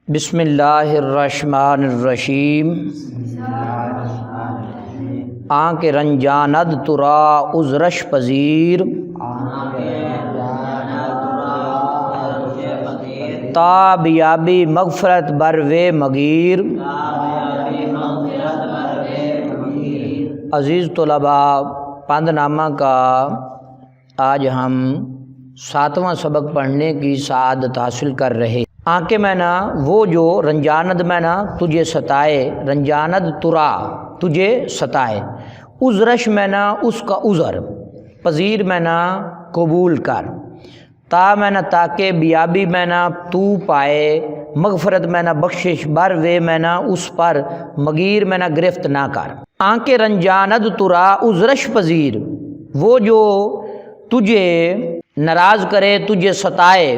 بسم اللہ الرحمن الرحیم۔ آنکھ رنجاند ترا عذرش پذیر، تاب یابی مغفرت بر وے مغیر۔ عزیز طلباء، پند نامہ کا آج ہم 7واں سبق پڑھنے کی سعادت حاصل کر رہے۔ آنکھ میں نا وہ جو رنجاند میں نا تجھے ستائے، رنجاند ترا تجھے ستائے، عذرش میں نا اس کا عذر، پذیر میں نا قبول کر، تا میں نا تاکہ بیابی میں نا تو پائے، مغفرت میں نا بخشش، بر وے میں نا اس پر، مغیر میں نا گرفت نہ کر۔ آنکھ رنجاند ترا عذرش پذیر، وہ جو تجھے ناراض کرے، تجھے ستائے،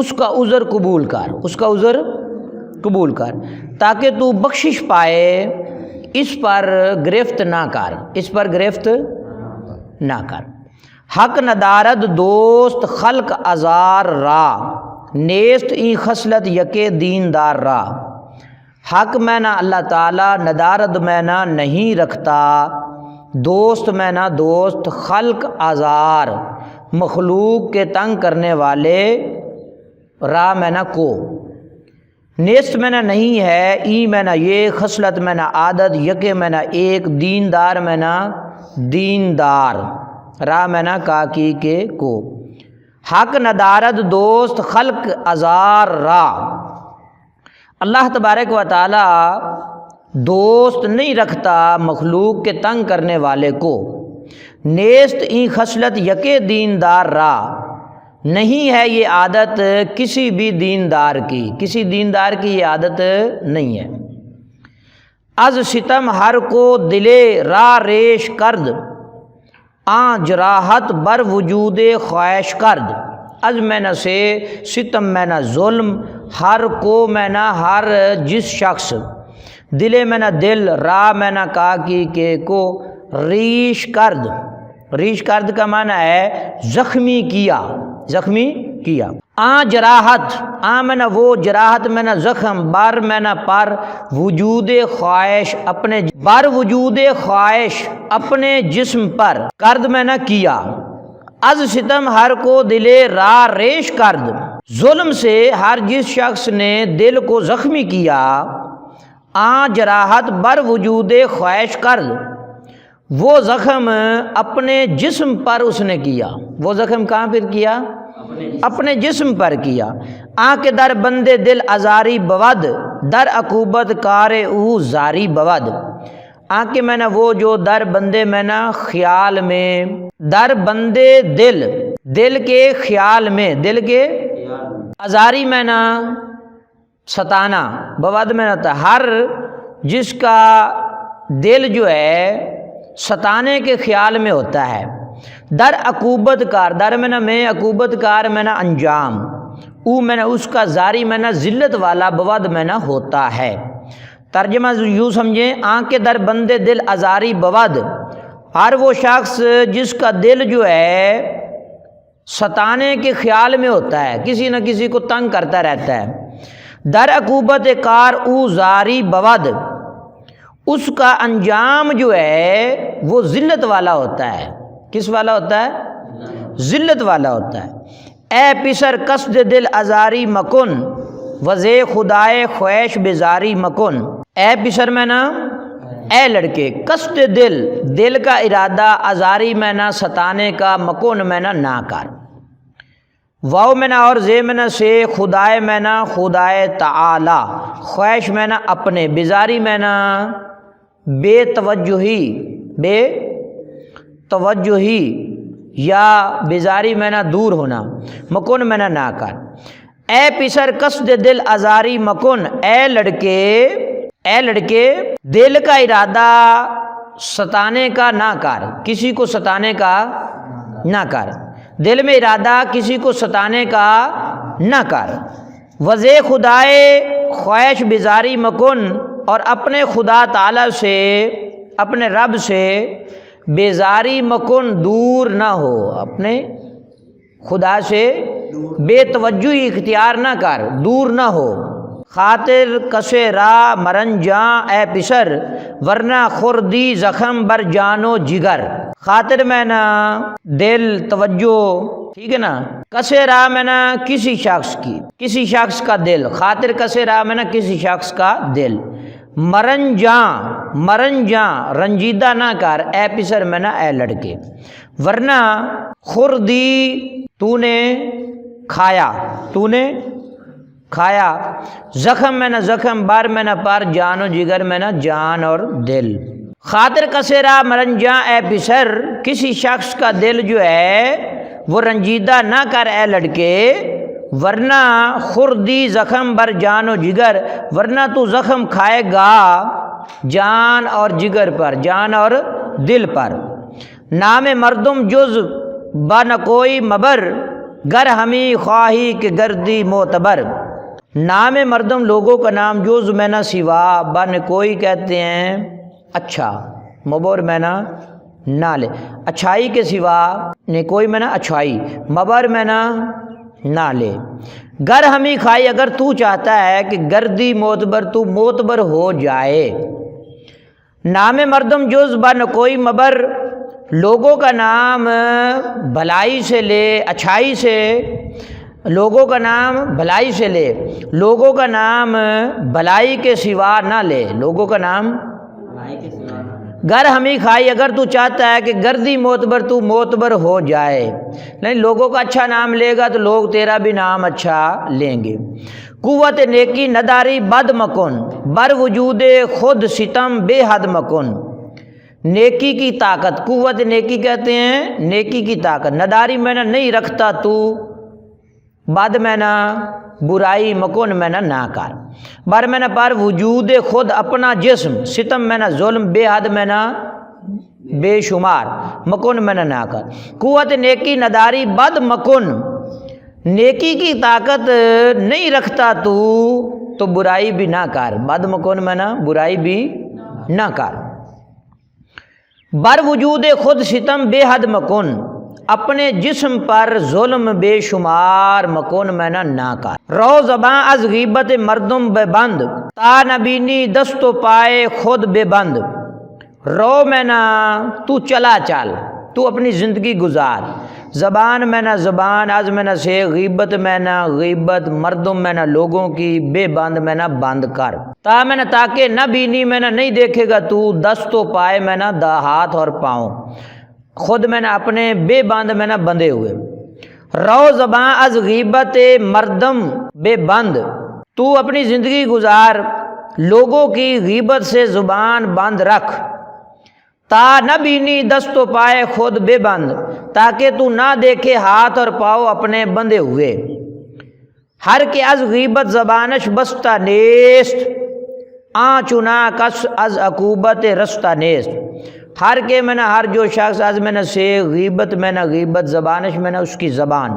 اس کا عذر قبول کر، اس کا عذر قبول کر، تاکہ تو بخشش پائے، اس پر گرفت نہ کر، اس پر گرفت نہ کر۔ حق ندارد دوست خلق ازار را، نیست این خصلت یکے دیندار را۔ حق میں نہ اللہ تعالیٰ ندارد میں نہ نہیں رکھتا، دوست میں نہ دوست خلق ازار، مخلوق کے تنگ کرنے والے، را میں نہ کو، نیست میں نہ نہیں ہے، ای میں نہ یہ، خصلت میں نہ عادت، یکے میں نہ ایک، دیندار میں نہ دیندار، را میں نہ کاکی کے کو۔ حق ندارد دوست خلق ازار را، اللہ تبارک و تعالی دوست نہیں رکھتا مخلوق کے تنگ کرنے والے کو۔ نیست این خصلت یکے دیندار را، نہیں ہے یہ عادت کسی بھی دیندار کی، کسی دیندار کی یہ عادت نہیں ہے۔ از ستم ہر کو دلے را ریش کرد، آن جراحت بر وجود خواہش کرد۔ از میں نہ سے ستم میں نہ ظلم، ہر کو میں نہ ہر جس شخص، دلے میں نہ دل، را میں نہ کاکی کے کو، ریش کرد، ریش کرد کا معنی ہے زخمی کیا، زخمی کیا۔ آن جراحت، آن میں نہ وہ، جراحت میں نہ زخم، بر میں نہ پر، وجود خواہش اپنے، بر وجود خواہش اپنے جسم پر، کرد میں نہ کیا۔ از ستم ہر کو دلے را ریش کرد، ظلم سے ہر جس شخص نے دل کو زخمی کیا، آن جراحت بر وجود خواہش کرد، وہ زخم اپنے جسم پر اس نے کیا، وہ زخم کہاں پر کیا؟ اپنے جسم پر کیا۔ آنکھ در بندے دل ازاری بود، در عقوبت کار او زاری بود۔ آنکھ میں نہ وہ جو در بندے میں نہ خیال میں، در بندے دل، دل کے خیال میں، دل کے ازاری میں نہ ستانا، بود میں نہ تھا، ہر جس کا دل جو ہے ستانے کے خیال میں ہوتا ہے۔ در عقوبت کار، در میں نہ میں، عقوبت کار میں نہ انجام، او میں نہ اس کا، زاری میں نہ ذلت والا، بود میں نہ ہوتا ہے۔ ترجمہ یوں سمجھیں، آنکھ در بندے دل ازاری بود، ہر وہ شخص جس کا دل جو ہے ستانے کے خیال میں ہوتا ہے، کسی نہ کسی کو تنگ کرتا رہتا ہے۔ در عقوبت کار او زاری بود، اس کا انجام جو ہے وہ ذلت والا ہوتا ہے۔ کس والا ہوتا ہے؟ ذلت والا ہوتا ہے۔ اے پسر قصد دل ازاری مکن، وزے خدائے خواہش بیزاری مکن۔ اے پسر میں نا، اے لڑکے، قصد دل، دل کا ارادہ، ازاری میں نہ ستانے کا، مکن میں نہ کر۔ واؤ میں نہ اور زے میں نہ سے، خدائے میں نہ خدائے تعالی، خواہش میں نہ اپنے، بیزاری میں نہ بے توجہی، بے توجہی یا بیزاری میں نہ دور ہونا، مکن میں نہ کر۔ اے پسر قصد دل ازاری مکن، اے لڑکے، اے لڑکے، دل کا ارادہ ستانے کا نہ کر، کسی کو ستانے کا نہ کر، دل میں ارادہ کسی کو ستانے کا نہ کر۔ وزے خدائے خواہش بیزاری مکن، اور اپنے خدا تعالی سے، اپنے رب سے بیزاری مکن، دور نہ ہو، اپنے خدا سے بے توجہی اختیار نہ کر، دور نہ ہو۔ خاطر کسے را مرنجاں اے پسر ورنہ خوردی زخم بر جان و جگر. خاطر میں نا دل توجہ، ٹھیک ہے نا. کسے را میں نا کسی شخص کی، کسی شخص کا دل. خاطر کسے را میں نا کسی شخص کا دل. مرنجاں، مرنجاں رنجیدہ نہ کر اے پسر میں نا اے لڑکے. ورنہ خوردی تو نے کھایا، تو نے کھایا. زخم میں نا زخم، بار میں نا پر، جان و جگر میں نا جان اور دل. خاطر کسے را مرنجاں اے پسر، کسی شخص کا دل جو ہے وہ رنجیدہ نہ کر اے لڑکے. ورنہ خوردی زخم بر جان و جگر، ورنہ تو زخم کھائے گا جان اور جگر پر، جان اور دل پر. نام مردم جز بن کوئی مبر، گر ہمیں خواہی کہ گردی معتبر. نام مردم لوگوں کا نام، جز میں نہ سوا، بن کوئی کہتے ہیں اچھا، مبر میں نہ نالے، اچھائی کے سوا نے کوئی میں نہ اچھائی، مبر میں نہ نالے. گر ہمیں کھائی، اگر تو چاہتا ہے کہ گردی معتبر، تو معتبر ہو جائے. نام مردم جز بن کوئی مبر، لوگوں کا نام بھلائی سے لے، اچھائی سے. لوگوں کا نام بھلائی سے لے، لوگوں کا نام بھلائی کے سوا نہ لے. لوگوں کا نام گر ہمیں کھائی، اگر تو چاہتا ہے کہ گردی معتبر، تو معتبر ہو جائے. نہیں، لوگوں کا اچھا نام لے گا تو لوگ تیرا بھی نام اچھا لیں گے. قوت نیکی نداری بد مکن، بر وجود خود ستم بے حد مکن. نیکی کی طاقت، قوت نیکی کہتے ہیں نیکی کی طاقت. نداری میں نہ نہیں رکھتا تو، بد میں نہ برائی، مکن میں نہ کر. بر میں نہ پر وجود خود اپنا جسم، ستم میں نہ ظلم، بے حد میں نہ بے شمار، مکن میں نہ کر. قوت نیکی نداری بد مکن، نیکی کی طاقت نہیں رکھتا تو برائی بھی نہ کر. بد مکن میں نہ برائی بھی نہ کر. بر وجود خود ستم بے حد مکن، اپنے جسم پر ظلم بے شمار، مکن میں نہ کر. رو زباں از غیبت مردم بے بند، تا نبینی دست و پائے خود بے بند. رو میں نہ تو چلا چل، تو اپنی زندگی گزار. زبان میں نہ زبان، از میں نہ سے، غیبت میں نہ غیبت، مردم میں نہ لوگوں کی، بے بند میں نہ بند کر. تا میں نہ تاکہ نہ بینی میں نہ نہیں دیکھے گا تو، دست و پائے میں نہ ہاتھ اور پاؤں، خود میں نہ اپنے، بے بند میں نہ بندھے ہوئے. رو زباں از غیبت مردم بے بند، تو اپنی زندگی گزار لوگوں کی غیبت سے زبان بند رکھ. تا نہ بینی دست و پائے خود بے بند، تاکہ تو نہ دیکھے ہاتھ اور پاؤں اپنے بندھے ہوئے. ہر کے از غیبت زبانش بستہ نیست، آ چنا کس از عقوبت رستہ نیست. ہر کے میں نہ ہر جو شخص، از میں نہ سے، غیبت میں نہ غیبت، زبانش میں نہ اس کی زبان،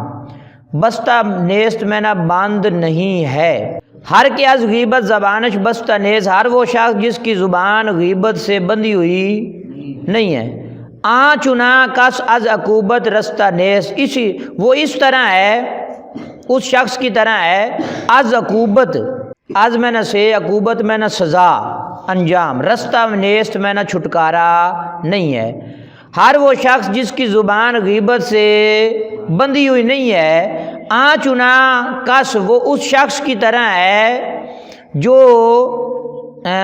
بستہ نیست میں نہ بند نہیں ہے. ہر کے از غیبت زبانش بستہ نیست، ہر وہ شخص جس کی زبان غیبت سے بندھی ہوئی نہیں ہے. آ چنا کس از عقوبت رستہ نیست، اسی وہ اس طرح ہے، اس شخص کی طرح ہے، از عقوبت، از میں نہ سے، عقوبت میں نہ سزا، انجام، رستہ نیست میں نہ چھٹکارا نہیں ہے. ہر وہ شخص جس کی زبان غیبت سے بندھی ہوئی نہیں ہے. آ چنا کس، وہ اس شخص کی طرح ہے جو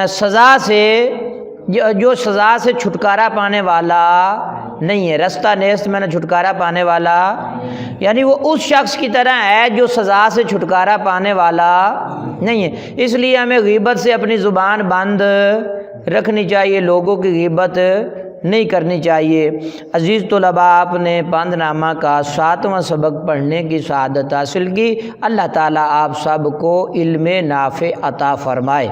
سزا سے، جو سزا سے چھٹکارا پانے والا نہیں ہے. رستہ نیست میں نہ چھٹکارا پانے والا، یعنی وہ اس شخص کی طرح ہے جو سزا سے چھٹکارا پانے والا نہیں ہے. اس لیے ہمیں غیبت سے اپنی زبان بند رکھنی چاہیے، لوگوں کی غیبت نہیں کرنی چاہیے. عزیز طلباء، آپ نے پاند نامہ کا 7واں سبق پڑھنے کی سعادت حاصل کی. اللہ تعالیٰ آپ سب کو علم نافع عطا فرمائے.